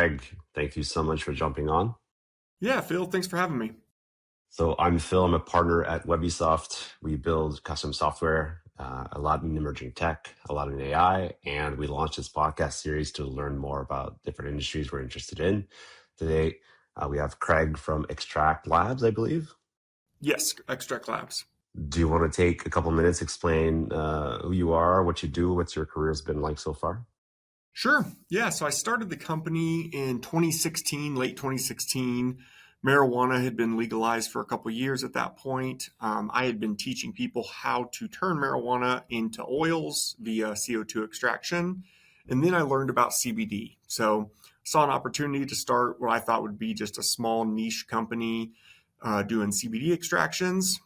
Craig, thank you so much for jumping on. Yeah, Phil, thanks for having me. So I'm Phil. I'm a partner at Webisoft. We build custom software, a lot in emerging tech, a lot in AI, and we launched this podcast series to learn more about different industries we're interested in. Today, we have Craig from Extract Labs, I believe. Yes, Extract Labs. Do you want to take a couple minutes, explain who you are, what you do, what's your career has been like so far? Sure. Yeah, so I started the company in 2016, late 2016. Marijuana had been legalized for a couple of years at that point. I had been teaching people how to turn marijuana into oils via CO2 extraction. And then I learned about CBD. So I saw an opportunity to start what I thought would be just a small niche company doing CBD extractions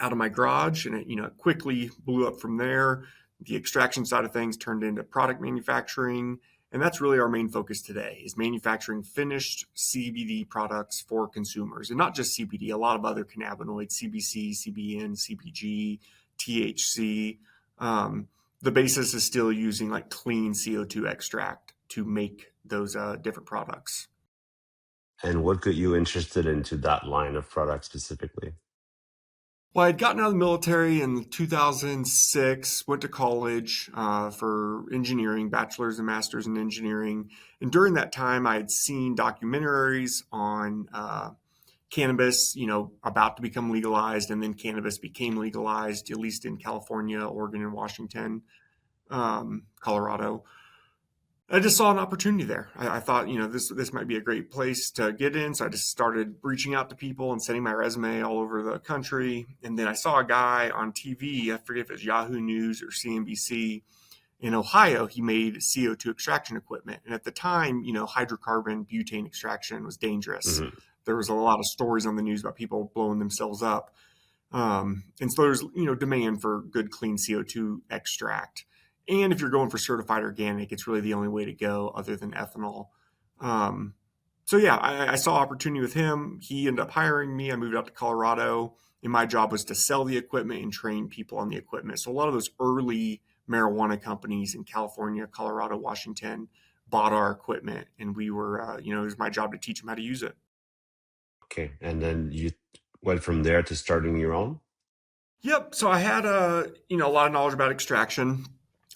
out of my garage, and it quickly blew up from there. The extraction side of things turned into product manufacturing, and that's really our main focus today is manufacturing finished CBD products for consumers, and not just CBD, a lot of other cannabinoids, CBC, CBN, CBG, THC. um, the basis is still using like clean CO2 extract to make those different products. And what got you interested into that line of product specifically? Well, I'd gotten out of the military in 2006, went to college for engineering, bachelor's and master's in engineering. And during that time, I had seen documentaries on cannabis, about to become legalized. And then cannabis became legalized, at least in California, Oregon, and Washington, Colorado. I just saw an opportunity there. I thought, this might be a great place to get in. So I just started reaching out to people and sending my resume all over the country. And then I saw a guy on TV, I forget if it was Yahoo News or CNBC, in Ohio. He made CO2 extraction equipment. And at the time, hydrocarbon butane extraction was dangerous. Mhm. There was a lot of stories on the news about people blowing themselves up. And so there's demand for good clean CO2 extract. And if you're going for certified organic, it's really the only way to go other than ethanol. Um, so yeah, I saw opportunity with him. He ended up hiring me. I moved out to Colorado, and my job was to sell the equipment and train people on the equipment. So a lot of those early marijuana companies in California, Colorado, Washington bought our equipment, and we were, it was my job to teach them how to use it. Okay. And then you went from there to starting your own? Yep. So I had a lot of knowledge about extraction.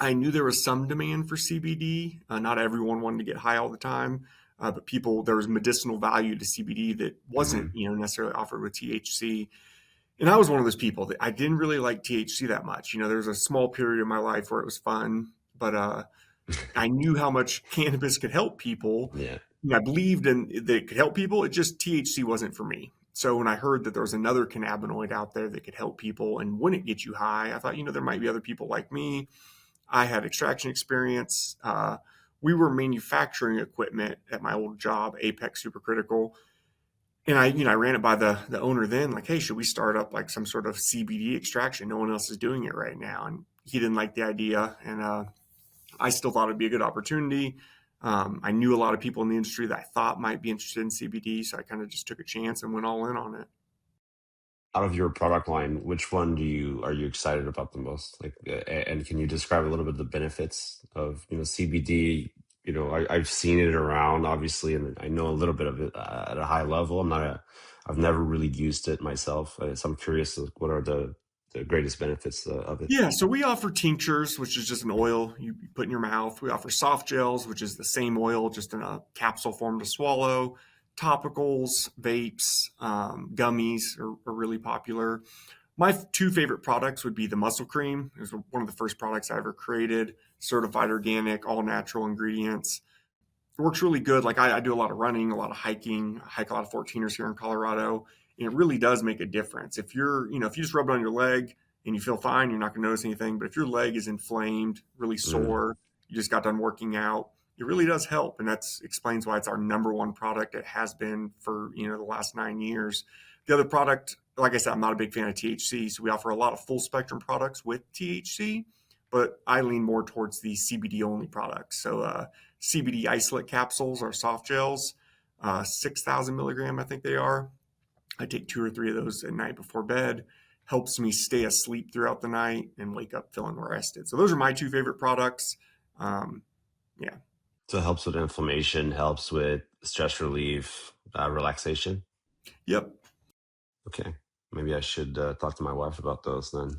I knew there was some demand for CBD. Not everyone wanted to get high all the time, but there was medicinal value to CBD that wasn't, Hmm. necessarily offered with THC. And I was one of those people that I didn't really like THC that much. There was a small period in my life where it was fun, but I knew how much cannabis could help people. Yeah. I believed in that it could help people. It just THC wasn't for me. So when I heard that there was another cannabinoid out there that could help people and wouldn't get you high, I thought, there might be other people like me. I had extraction experience. We were manufacturing equipment at my old job, Apex Supercritical, and I ran it by the owner then, like, hey, should we start up like some sort of CBD extraction? No one else is doing it right now, and he didn't like the idea, and I still thought it'd be a good opportunity. I knew a lot of people in the industry that I thought might be interested in CBD, so I kind of just took a chance and went all in on it. Out of your product line, which one are you excited about the most? Like, and can you describe a little bit of the benefits of CBD? I've seen it around, obviously, and I know a little bit of it at a high level. I've never really used it myself, so I'm curious, what are the greatest benefits of it? Yeah, so we offer tinctures, which is just an oil you put in your mouth. We offer soft gels, which is the same oil, just in a capsule form to swallow. Topicals, vapes, gummies are really popular. My two favorite products would be the muscle cream. It was one of the first products I ever created, certified organic, all natural ingredients. It works really good. Like I do a lot of running, a lot of hiking, I hike a lot of 14ers here in Colorado, and it really does make a difference. If you just rub it on your leg and you feel fine, you're not going to notice anything. But if your leg is inflamed, really Mm. sore, you just got done working out, it really does help, and that explains why it's our number one product. It has been for the last 9 years. The other product, like I said, I'm not a big fan of THC, so we offer a lot of full spectrum products with THC, but I lean more towards the CBD only products. So CBD isolate capsules are soft gels, 6,000 milligram, I think they are. I take 2 or 3 of those at night before bed. Helps me stay asleep throughout the night and wake up feeling rested. So those are my two favorite products. Um, yeah. So it helps with inflammation, helps with stress relief, relaxation. Yep. Okay, maybe I should talk to my wife about those then.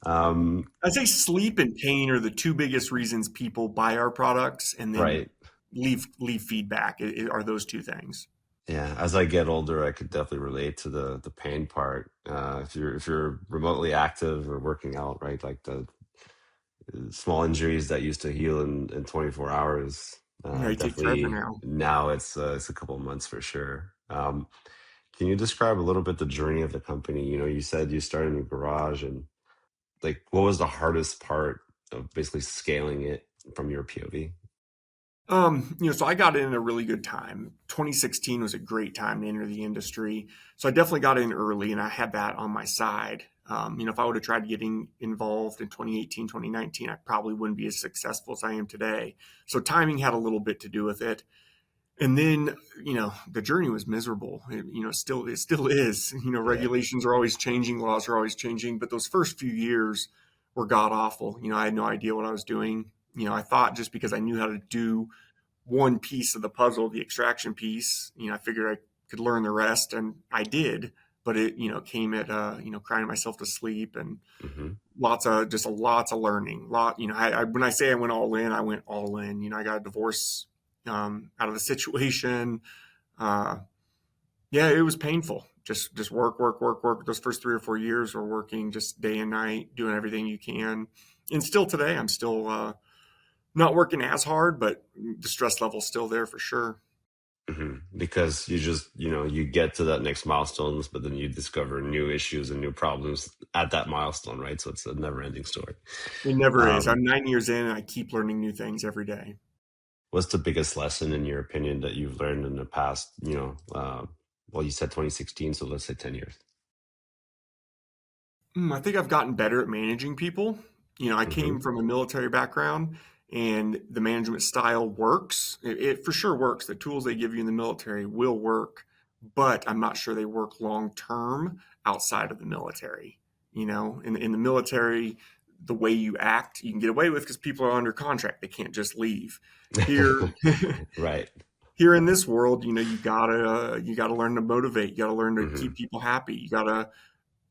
Um, I'd say sleep and pain are the two biggest reasons people buy our products, and then right. leave feedback. Are those two things? Yeah, as I get older, I could definitely relate to the pain part. If you're remotely active or working out, right, like the small injuries that used to heal in 24 hours, Yeah, they take forever definitely now. now it's a couple of months for sure. Can you describe a little bit the journey of the company? You know, you said you started in a garage, and like, what was the hardest part of basically scaling it from your POV? So I got in at a really good time. 2016 was a great time to enter the industry. So I definitely got in early and I had that on my side. If I would have tried getting involved in 2018, 2019, I probably wouldn't be as successful as I am today. So timing had a little bit to do with it. And then, the journey was miserable. It still is. Yeah. Regulations are always changing, laws are always changing, but those first few years were god awful. I had no idea what I was doing. I thought just because I knew how to do one piece of the puzzle, the extraction piece. I figured I could learn the rest, and I did. But it, came at crying myself to sleep and Hmm. lots of learning. When I say I went all in, I went all in. I got a divorce out of the situation. Uh, yeah, it was painful. Just work, work, work, work. Those first 3 or 4 years were working just day and night, doing everything you can. And still today, I'm still not working as hard, but the stress level's still there for sure. Because you just, you get to that next milestones, but then you discover new issues and new problems at that milestone, right? So it's a never ending story. It never is. Um, I'm 9 years in and I keep learning new things every day. what's the biggest lesson in your opinion that you've learned in the past, well, you said 2016, so let's say 10 years. I think I've gotten better at managing people. I Hmm. came from a military background and the management style works. It for sure works. The tools they give you in the military will work, but I'm not sure they work long term outside of the military. In the military, the way you act, you can get away with because people are under contract. They can't just leave. Here, Right. here in this world, you gotta learn to motivate. You gotta learn to Hmm. keep people happy. You gotta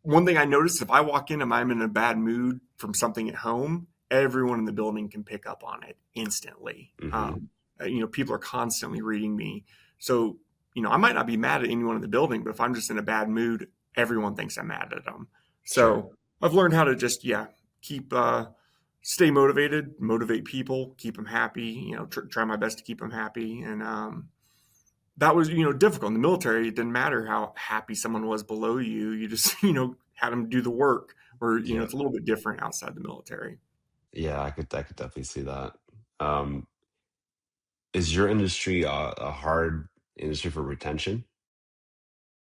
One thing I noticed, if I walk in and I'm in a bad mood from something at home, everyone in the building can pick up on it instantly. Hmm. People are constantly reading me. So, I might not be mad at anyone in the building, but if I'm just in a bad mood, everyone thinks I'm mad at them. Sure. So I've learned how to just, yeah, keep, stay motivated, motivate people, keep them happy, try my best to keep them happy. And, that was difficult in the military. It didn't matter how happy someone was below you, you just had them do the work. Or Yeah. it's a little bit different outside the military. Yeah, I could definitely see that. Um, is your industry a hard industry for retention?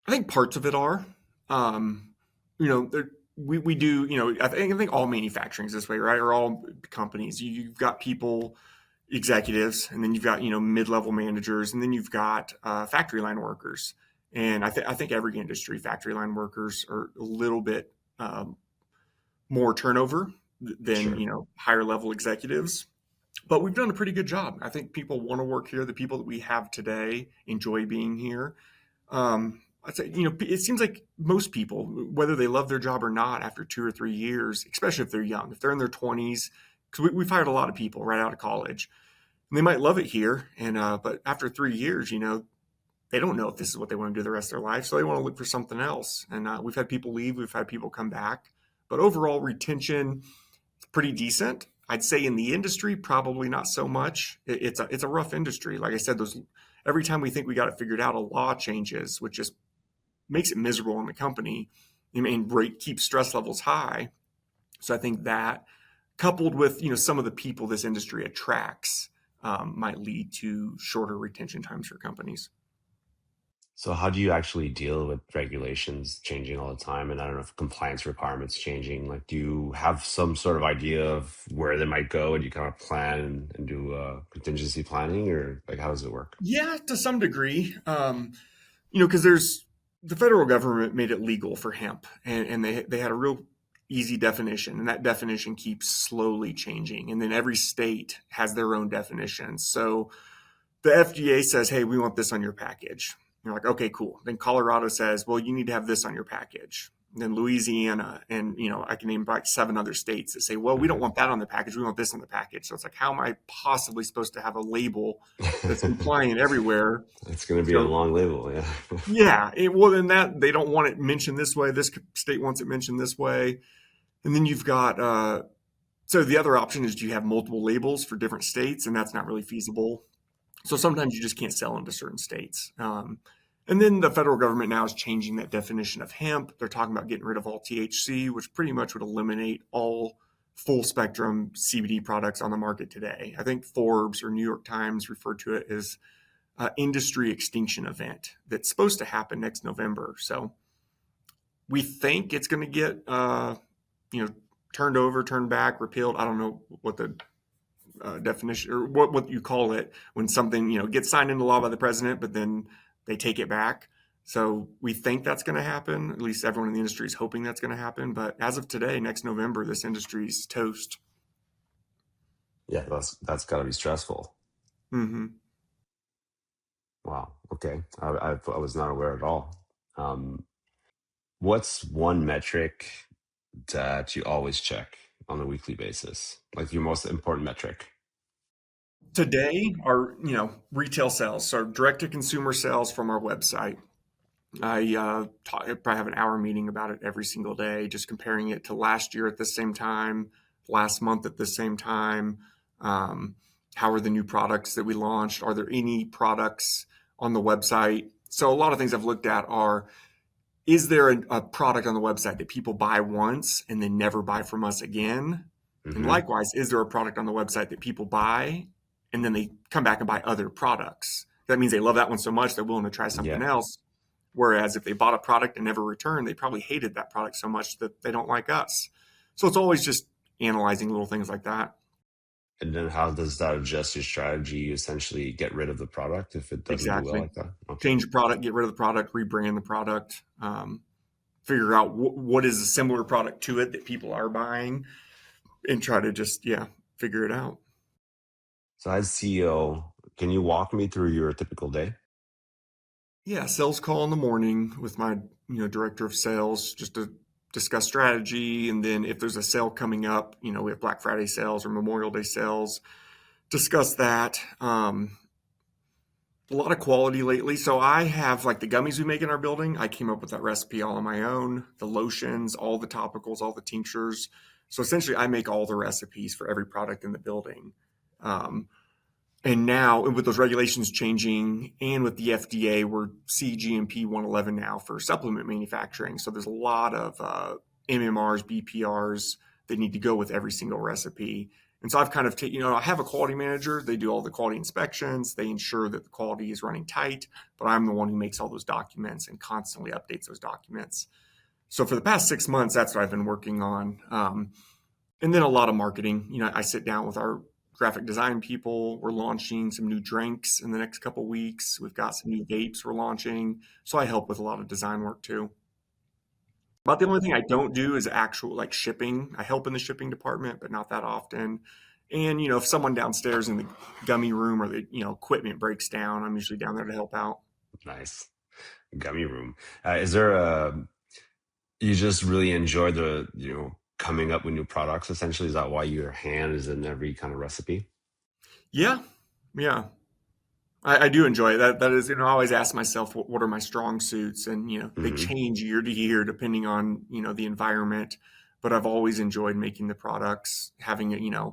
I think parts of it are. um there, we do, I think all manufacturing is this way, right? Or all companies, you've got people, executives, and then you've got mid-level managers, and then you've got factory line workers. And I think every industry, factory line workers are a little bit more turnover than Sure. higher level executives. But we've done a pretty good job. I think people want to work here. The people that we have today enjoy being here. I'd say, it seems like most people, whether they love their job or not, after 2 or 3 years, especially if they're young, if they're in their 20s, because we've hired a lot of people right out of college, and they might love it here, and but after 3 years, they don't know if this is what they want to do the rest of their life, so they want to look for something else. And we've had people leave, we've had people come back, but overall retention pretty decent. I'd say in the industry, probably not so much. It's a rough industry. Like I said, those every time we think we got it figured out, a law changes, which just makes it miserable in the company. I mean, rate keeps stress levels high. So I think that, coupled with some of the people this industry attracts, might lead to shorter retention times for companies. So how do you actually deal with regulations changing all the time? And I don't know if compliance requirements changing. Like, do you have some sort of idea of where they might go, and you kind of plan and do contingency planning, or like how does it work? Yeah, to some degree. Because there's the federal government made it legal for hemp, and they had a real easy definition, and that definition keeps slowly changing. And then every state has their own definition. So the FDA says, hey, we want this on your package. You're like, okay, cool. Then Colorado says, well, you need to have this on your package. And then Louisiana, and I can name like 7 other states that say, well, we don't Mhm. want that on the package. We want this on the package. So it's like, how am I possibly supposed to have a label that's compliant everywhere? It's going to be a So long label. Yeah. yeah, well, then that they don't want it mentioned this way. This state wants it mentioned this way. And then you've got so the other option is you have multiple labels for different states, and that's not really feasible. So sometimes you just can't sell into certain states. And then the federal government now is changing that definition of hemp. They're talking about getting rid of all THC, which pretty much would eliminate all full spectrum CBD products on the market today. I think Forbes or New York Times referred to it as industry extinction event that's supposed to happen next November. So we think it's going to get you know turned over, turned back, repealed. I don't know what the definition or what you call it when something gets signed into law by the president, but then they take it back. So we think that's going to happen. At least everyone in the industry is hoping that's going to happen. But as of today, next November, this industry's toast. Yeah, that's got to be stressful. Mm-hmm. Wow. Okay. I was not aware at all. Um, what's one metric that you always check on a weekly basis? Like your most important metric? Today, our retail sales, so direct to consumer sales from our website. I probably have an hour meeting about it every single day, just comparing it to last year at the same time, last month at the same time. Um, how are the new products that we launched? Are there any products on the website? So a lot of things I've looked at are, is there a product on the website that people buy once and then never buy from us again? And Hmm. likewise, is there a product on the website that people buy and then they come back and buy other products? That means they love that one so much they're willing to try something Yeah. else. Whereas if they bought a product and never returned, they probably hated that product so much that they don't like us. So it's always just analyzing little things like that. And then how does that adjust your strategy? You essentially get rid of the product if it doesn't do well Exactly. like that? Okay. Change the product, get rid of the product, rebrand the product, figure out what is a similar product to it that people are buying, and try to just, yeah, figure it out. So as CEO, can you walk me through your typical day? Yeah, sales call in the morning with my director of sales just to discuss strategy, and then if there's a sale coming up, we have Black Friday sales or Memorial Day sales, discuss that. A lot of quality lately. So I have like the gummies we make in our building. I came up with that recipe all on my own. The lotions, all the topicals, all the tinctures. So essentially, I make all the recipes for every product in the building. Um, and now, with those regulations changing, and with the FDA, we're CGMP 111 now for supplement manufacturing. So there's a lot of MMRs, BPRs that need to go with every single recipe. And so I've kind of taken, I have a quality manager. They do all the quality inspections. They ensure that the quality is running tight, but I'm the one who makes all those documents and constantly updates those documents. So for the past 6 months, that's what I've been working on. And then a lot of marketing. I sit down with our graphic design people. We're launching some new drinks in the next couple weeks. We've got some new vapes we're launching. So I help with a lot of design work too. About the only thing I don't do is actual like shipping. I help in the shipping department, but not that often. And if someone downstairs in the gummy room or the equipment breaks down, I'm usually down there to help out. Nice. Gummy room. Is there a, you just really enjoy the, coming up with new products essentially? Is that why your hand is in every kind of recipe? Yeah, yeah. I do enjoy it. That is, I always ask myself what are my strong suits, and they Hmm. change year to year depending on the environment. But I've always enjoyed making the products, having it,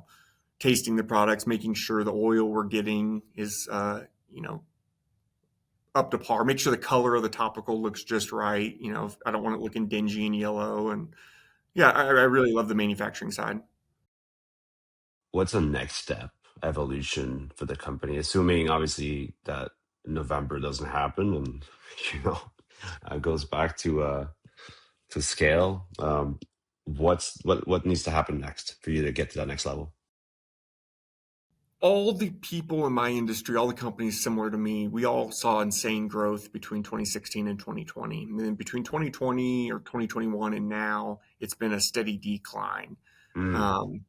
tasting the products, making sure the oil we're getting is up to par. Make sure the color of the topical looks just right. I don't want it looking dingy and yellow. And yeah, I really love the manufacturing side. What's the next step evolution for the company? Assuming obviously that November doesn't happen and, you know, goes back to scale. What needs to happen next for you to get to that next level? All the people in my industry, all the companies similar to me, we all saw insane growth between 2016 and 2020. And then between 2020 or 2021 and now, it's been a steady decline. Mm. Um,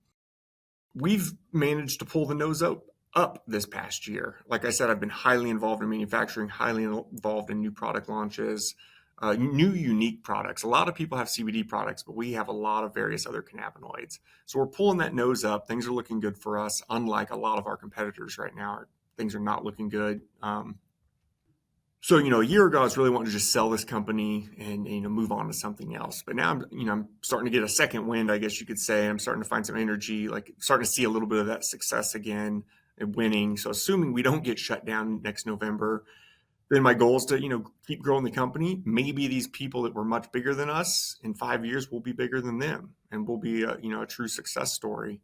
we've managed to pull the nose up this past year. Like I said, I've been highly involved in manufacturing, highly involved in new product launches, new unique products. A lot of people have CBD products, but we have a lot of various other cannabinoids. So we're pulling that nose up. Things are looking good for us, unlike a lot of our competitors right now. Things are not looking good. So, a year ago, I was really wanting to just sell this company and, move on to something else. But now I'm starting to get a second wind, I guess you could say. I'm starting to find some energy, like starting to see a little bit of that success again and winning. So assuming we don't get shut down next November, then my goal is to, keep growing the company. Maybe these people that were much bigger than us in 5 years will be bigger than them and we'll be a true success story.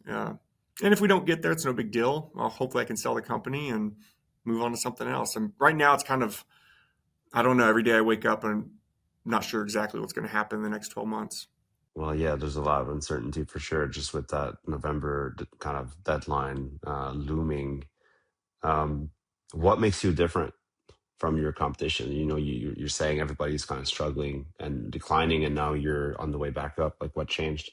Uh, and if we don't get there, it's no big deal. Well, hopefully I can sell the company and move on to something else. And right now it's kind of, I don't know, every day I wake up and I'm not sure exactly what's going to happen in the next 12 months. Well, yeah, there's a lot of uncertainty for sure, just with that November kind of deadline looming. Um, what makes you different from your competition? You're saying everybody's kind of struggling and declining, and now you're on the way back up. Like, what changed?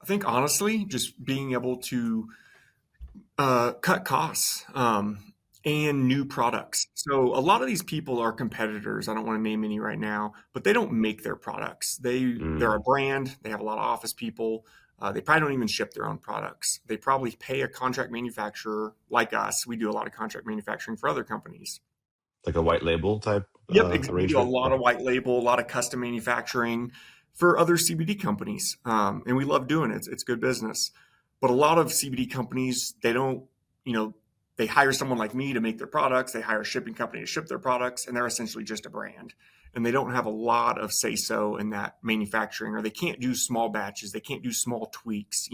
I think honestly, just being able to cut costs and new products. So a lot of these people are competitors. I don't want to name any right now, but they don't make their products. They're a Mm, brand. They have a lot of office people. They probably don't even ship their own products. They probably pay a contract manufacturer like us. We do a lot of contract manufacturing for other companies. like a white label type Yep, we do a arrangement. lot of white label, a lot of custom manufacturing for other CBD companies, and we love doing it. It's good business. But a lot of CBD companies, they don't, you know, they hire someone like me to make their products. They hire a shipping company to ship their products, and they're essentially just a brand. And they don't have a lot of say so in that manufacturing, or they can't do small batches. They can't do small tweaks.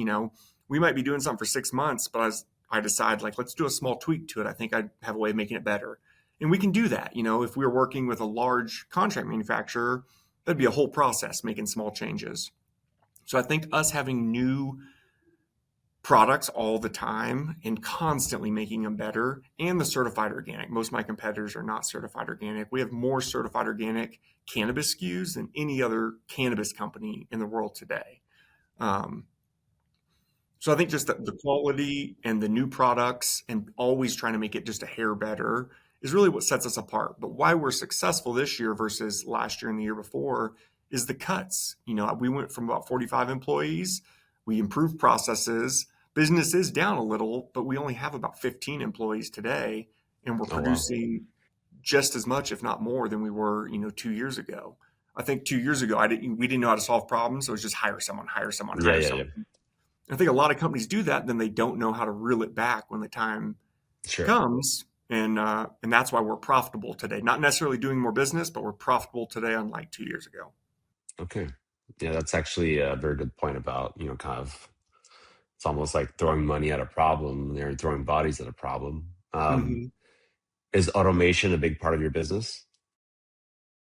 We might be doing something for 6 months, but as I decide, like, let's do a small tweak to it, I think I'd have a way of making it better. And we can do that. If we were working with a large contract manufacturer, that'd be a whole process making small changes. So I think us having new products all the time and constantly making them better, and the certified organic. Most of my competitors are not certified organic. We have more certified organic cannabis SKUs than any other cannabis company in the world today. Um, so I think just the quality and the new products and always trying to make it just a hair better is really what sets us apart. But why we're successful this year versus last year and the year before is the cuts. We went from about 45 employees, we improved processes. Business is down a little, but we only have about 15 employees today, and we're Oh wow. producing just as much, if not more, than we were, 2 years ago. I think 2 years ago, we didn't know how to solve problems, so it was just hire someone, hire someone, Yeah, hire yeah, someone. yeah. I think a lot of companies do that, then they don't know how to reel it back when the time Sure. comes, and that's why we're profitable today. Not necessarily doing more business, but we're profitable today, unlike 2 years ago. Okay. Yeah, that's actually a very good point about, kind of, it's almost like throwing money at a problem. They're throwing bodies at a problem. Mhm. Is automation a big part of your business?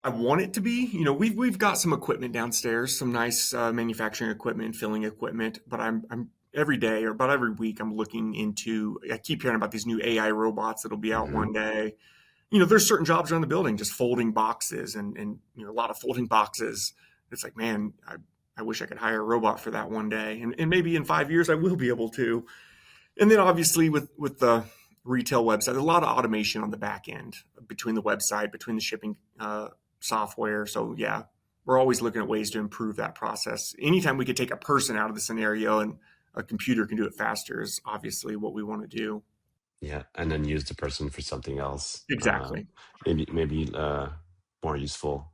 I want it to be. We've got some equipment downstairs, some nice manufacturing equipment, filling equipment. But I'm every day or about every week, I'm looking into. I keep hearing about these new AI robots that'll be out Hmm. one day. There's certain jobs around the building, just folding boxes and a lot of folding boxes. It's like, man, I wish I could hire a robot for that one day, and maybe in 5 years I will be able to. And then obviously with the retail website, there's a lot of automation on the back end between the website, between the shipping software. So yeah, we're always looking at ways to improve that process. Anytime we could take a person out of the scenario and a computer can do it faster is obviously what we want to do. Yeah, and then use the person for something else. Exactly. Maybe more useful.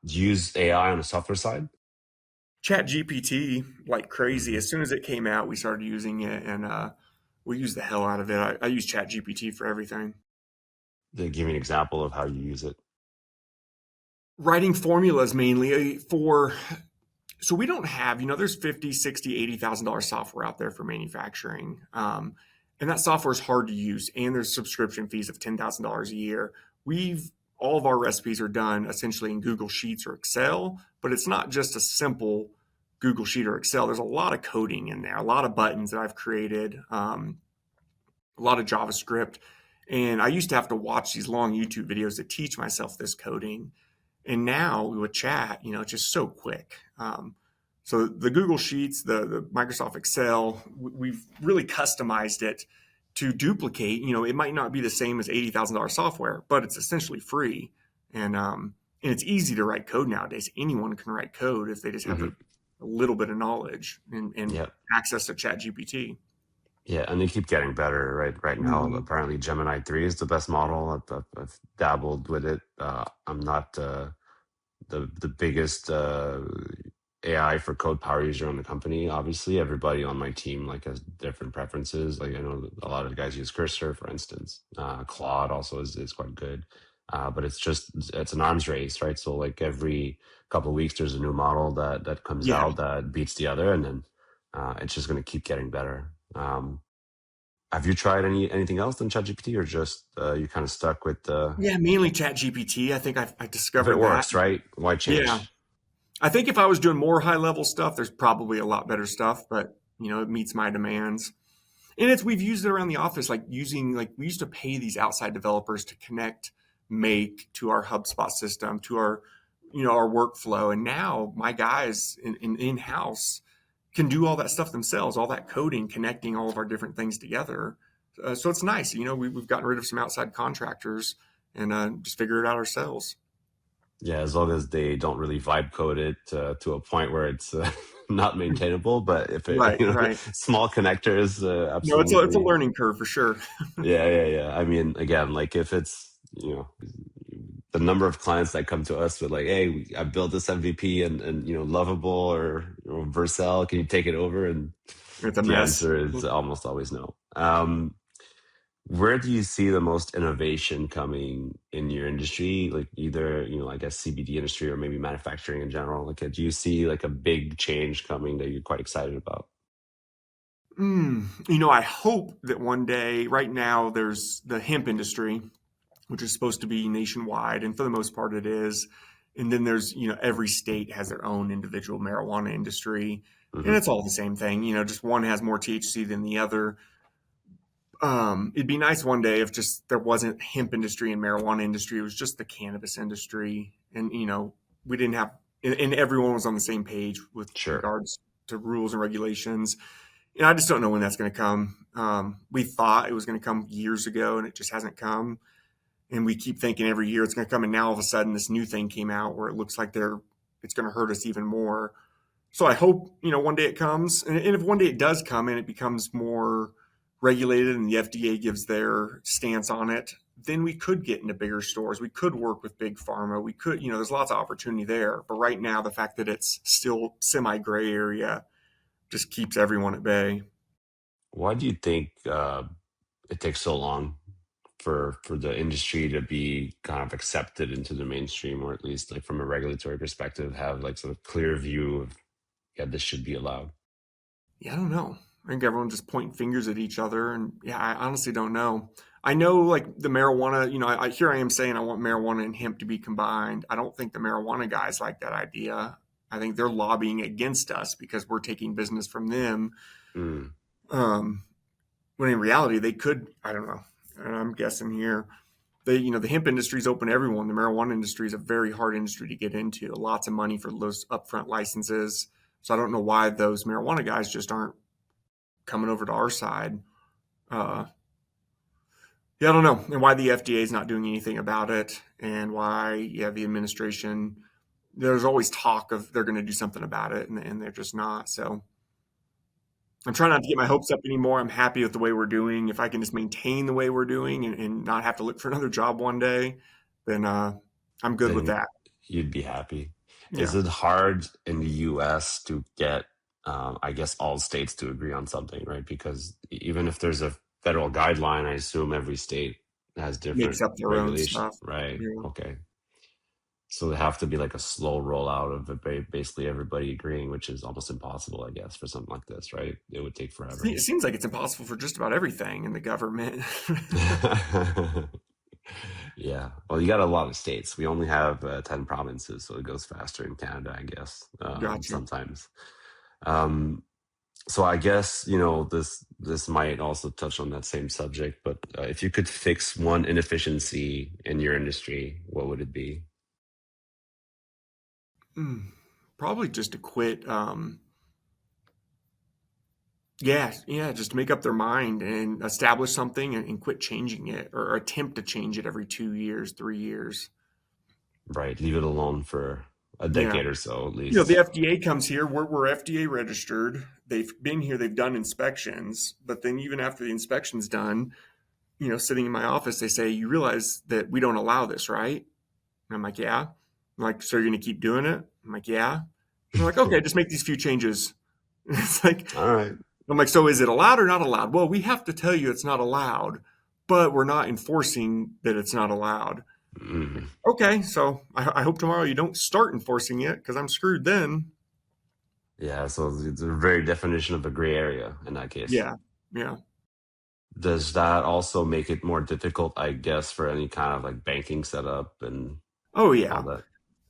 Do you use AI on the software side? Chat GPT like crazy. Hmm. As soon as it came out, we started using it, and we use the hell out of it. I use Chat GPT for everything. Give me an example of how you use it. Writing formulas mainly for so we don't have, there's 50, 60, $80,000 software out there for manufacturing. And that software is hard to use. And there's subscription fees of $10,000 a year. All of our recipes are done essentially in Google Sheets or Excel, but it's not just a simple Google Sheet or Excel. There's a lot of coding in there, a lot of buttons that I've created, a lot of JavaScript. And I used to have to watch these long YouTube videos to teach myself this coding. And now with chat, it's just so quick. So the Google Sheets, the Microsoft Excel, we've really customized it to duplicate. It might not be the same as $80,000 software, but it's essentially free, and it's easy to write code nowadays. Anyone can write code if they just have Hmm. a little bit of knowledge and Yeah. access to Chat GPT. Yeah, and they keep getting better, right? Right now, Hmm. apparently Gemini 3 is the best model. I've dabbled with it. I'm not the biggest AI for code power user in the company. Obviously, everybody on my team like has different preferences. Like I know a lot of the guys use Cursor, for instance. Claude also is quite good, but it's an arms race, right? So like every couple of weeks, there's a new model that comes Yeah. out that beats the other, and then it's just going to keep getting better. Have you tried anything else than ChatGPT, or just you kind of stuck with Yeah, mainly Chat GPT. I think I if it discovered that. works, right? Why Yeah. change? I think if I was doing more high level stuff, there's probably a lot better stuff, but it meets my demands. And we've used it around the office, like we used to pay these outside developers to connect Make to our HubSpot system, to our workflow. And now my guys in-house can do all that stuff themselves, all that coding, connecting all of our different things together. So it's nice. We've gotten rid of some outside contractors and just figure it out ourselves. Yeah, as long as they don't really vibe code it to a point where it's not maintainable. But if it, Right, right. small connectors, No, it's a absolutely. learning curve for sure. Yeah, yeah, yeah. I mean, again, like if it's, the number of clients that come to us with like, hey, I built this MVP and Lovable or Vercel, can you take it over? And It's a the mess. answer is almost always no. Where do you see the most innovation coming in your industry? Like either, I guess CBD industry or maybe manufacturing in general. Like, do you see like a big change coming that you're quite excited about? I hope that one day, right now, there's the hemp industry, which is supposed to be nationwide, and for the most part, it is. And then there's, every state has their own individual marijuana industry, and Hmm. it's all the same thing. Just one has more THC than the other. It'd be nice one day if just there wasn't hemp industry and marijuana industry. It was just the cannabis industry, and we didn't have, and everyone was on the same page with Sure. regards to rules and regulations. And I just don't know when that's going to come. We thought it was going to come years ago, and it just hasn't come. And we keep thinking every year it's going to come, and now all of a sudden this new thing came out where it looks like it's going to hurt us even more. So I hope one day it comes, and if one day it does come and it becomes more regulated, and the FDA gives their stance on it, then we could get into bigger stores. We could work with big pharma. We could, there's lots of opportunity there. But right now, the fact that it's still semi gray area just keeps everyone at bay. Why do you think it takes so long for the industry to be kind of accepted into the mainstream, or at least like from a regulatory perspective, have like sort of clear view of, yeah, this should be allowed? Yeah, I don't know. I think everyone's just pointing fingers at each other, and yeah, I honestly don't know. I know, like the marijuana. Here I am saying I want marijuana and hemp to be combined. I don't think the marijuana guys like that idea. I think they're lobbying against us because we're taking business from them. Mm, Um, when in reality, they could. I don't know. And I'm guessing here. The hemp industry is open to everyone. The marijuana industry is a very hard industry to get into. Lots of money for those upfront licenses. So I don't know why those marijuana guys just aren't coming over to our side. Uh, yeah, I don't know, and why the FDA is not doing anything about it, and why the administration. There's always talk of they're going to do something about it, and they're just not. So I'm trying not to get my hopes up anymore. I'm happy with the way we're doing. If I can just maintain the way we're doing and not have to look for another job one day, then I'm good with then that. you'd be happy. Is Yeah, it hard in the US to get, I guess, all states to agree on something, right? Because even if there's a federal guideline, I assume every state has makes different up their own regulation, stuff. right? Yeah. Okay. So they have to be like a slow rollout of it, basically everybody agreeing, which is almost impossible, I guess, for something like this, right? It would take forever. It seems like it's impossible for just about everything in the government. Yeah. Well, you got a lot of states. We only have 10 provinces, so it goes faster in Canada, I guess, Gotcha. sometimes. Um, so I guess, this might also touch on that same subject, but if you could fix one inefficiency in your industry, what would it be? Mm, Probably just to quit. Yeah, yeah, just to make up their mind and establish something and quit changing it or attempt to change it every 2 years, 3 years. Right. Leave it alone for a Yeah. decade or so at The least. FDA comes here. We're FDA registered. They've been here. They've done inspections. But then even after the inspection's done, sitting in my office, they say, "You realize that we don't allow this, right?" And I'm like, "Yeah." I'm like, "So you're going to keep doing it?" I'm like, "Yeah." And they're like, "Okay, just make these few changes." It's like, All right. I'm like, "So is it allowed or not allowed?" Well, we have to tell you it's not allowed, but we're not enforcing that it's not allowed. Mm. Okay, so I hope tomorrow you don't start enforcing it because I'm screwed then. Yeah, so it's a very definition of a gray area in that case. Yeah, yeah. Does that also make it more difficult, I guess, for any kind of like banking setup and Oh all yeah. that?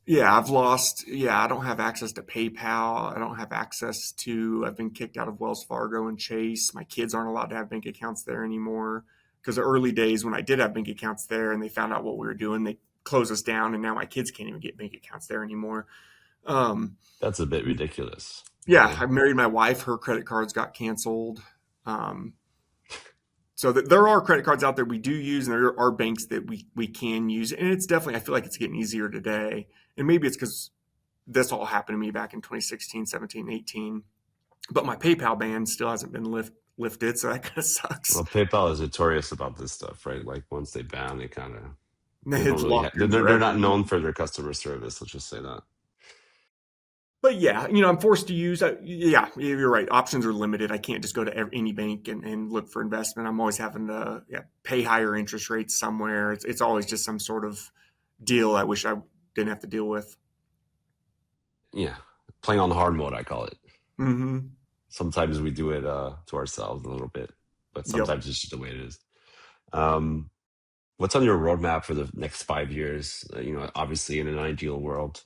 Yeah, I don't have access to PayPal. I don't have access to, I've been kicked out of Wells Fargo and Chase. My kids aren't allowed to have bank accounts there anymore. Because the early days when I did have bank accounts there and they found out what we were doing, they closed us down and now my kids can't even get bank accounts there anymore. Um, That's a bit ridiculous. yeah, Yeah. I married my wife. Her credit cards got canceled. Um, so there are credit cards out there we do use, and there are banks that we can use. And it's definitely, I feel like it's getting easier today. And maybe it's because this all happened to me back in 2016, 17, 18. But my PayPal ban still hasn't been lifted, so that kind of sucks. Well, PayPal is notorious about this stuff, right? Like once they ban, they don't It's really locked in they're forever. not known for their customer service. Let's just say that. But yeah, I'm forced to use. Yeah, you're right. Options are limited. I can't just go to any bank and look for investment. I'm always having to pay higher interest rates somewhere. It's always just some sort of deal I wish I didn't have to deal with. Yeah, playing on hard mode, I call it. Mm-hmm. Sometimes we do it to ourselves a little bit, but Yep. sometimes it's just the way it is. Um, what's on your roadmap for the next 5 years? Obviously, in an ideal world,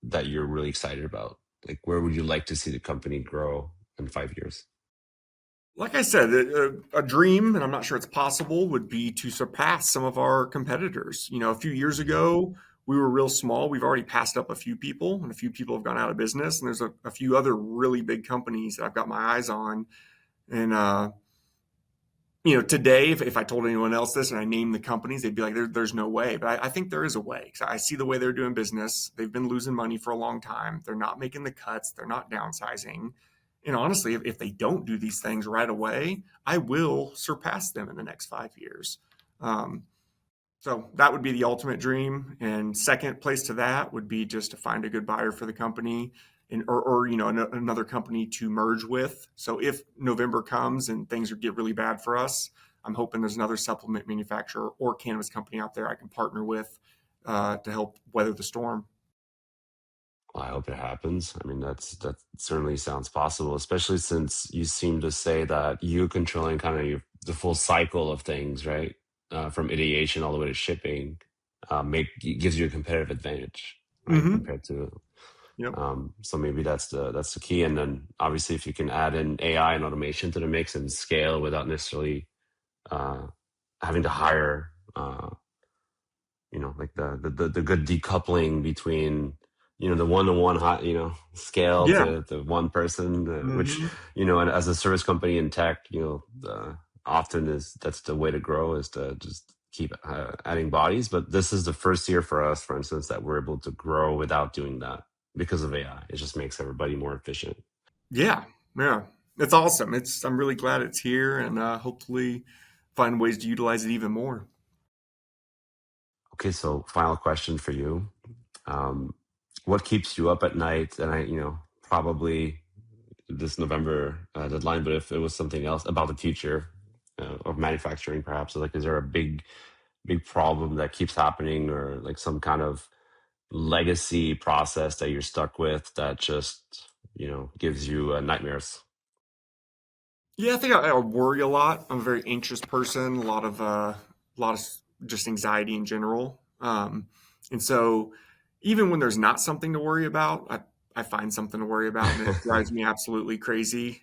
that you're really excited about. Like, where would you like to see the company grow in 5 years? Like I said, a dream, and I'm not sure it's possible, would be to surpass some of our competitors. A few years Mhm. ago, we were real small. We've already passed up a few people, and a few people have gone out of business. And there's a few other really big companies that I've got my eyes on. And today, if I told anyone else this and I named the companies, they'd be like, "There's no way." But I think there is a way. 'Cause I see the way they're doing business. They've been losing money for a long time. They're not making the cuts. They're not downsizing. And honestly, if they don't do these things right away, I will surpass them in the next 5 years. Um, so that would be the ultimate dream. And second place to that would be just to find a good buyer for the company and or another company to merge with. So if November comes and things get really bad for us, I'm hoping there's another supplement manufacturer or cannabis company out there I can partner with to help weather the storm. Well, I hope it happens. I mean, that certainly sounds possible, especially since you seem to say that you controlling kind of the full cycle of things, right? From ideation all the way to shipping, make gives you a competitive advantage, right? Mm-hmm. Compared to Yep. so maybe that's the key. And then obviously, if you can add in AI and automation to the mix and scale without necessarily uh, having to hire. Like the good decoupling between the one-to-one hot scale Yeah. to one person, which Mm-hmm. and as a service company in tech, often is that's the way to grow, is to just keep adding bodies. But this is the first year for us, for instance, that we're able to grow without doing that because of AI. It just makes everybody more efficient. Yeah. Yeah. It's awesome. I'm really glad it's here and hopefully find ways to utilize it even more. Okay, so final question for you. um, what keeps you up at night? And probably this November deadline, but if it was something else about the future of manufacturing, perhaps, like, is there a big problem that keeps happening, or like some kind of legacy process that you're stuck with that just gives you nightmares? Yeah, I think I worry a lot. I'm a very anxious person. A lot of just anxiety in general. And so, even when there's not something to worry about, I find something to worry about, and it drives me absolutely crazy.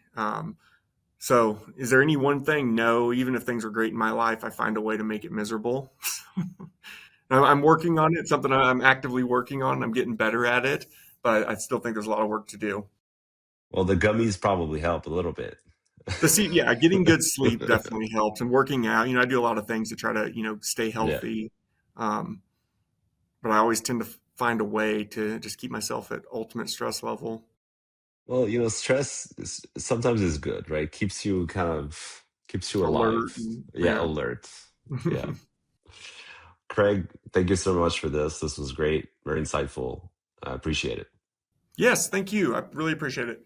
So, is there any one thing? No. Even if things are great in my life, I find a way to make it miserable. I'm working on it. Something I'm actively working on. I'm getting better at it, but I still think there's a lot of work to do. Well, the gummies probably help a little bit. Yeah, getting good sleep definitely helps, and working out. I do a lot of things to try to stay Yeah. healthy, um, but I always tend to find a way to just keep myself at ultimate stress level. Well, stress sometimes is good, right? Keeps you Alert, alive. and Yeah, yeah. alert. Yeah. Craig, thank you so much for this. This was great, very insightful. I appreciate it. Yes, thank you. I really appreciate it.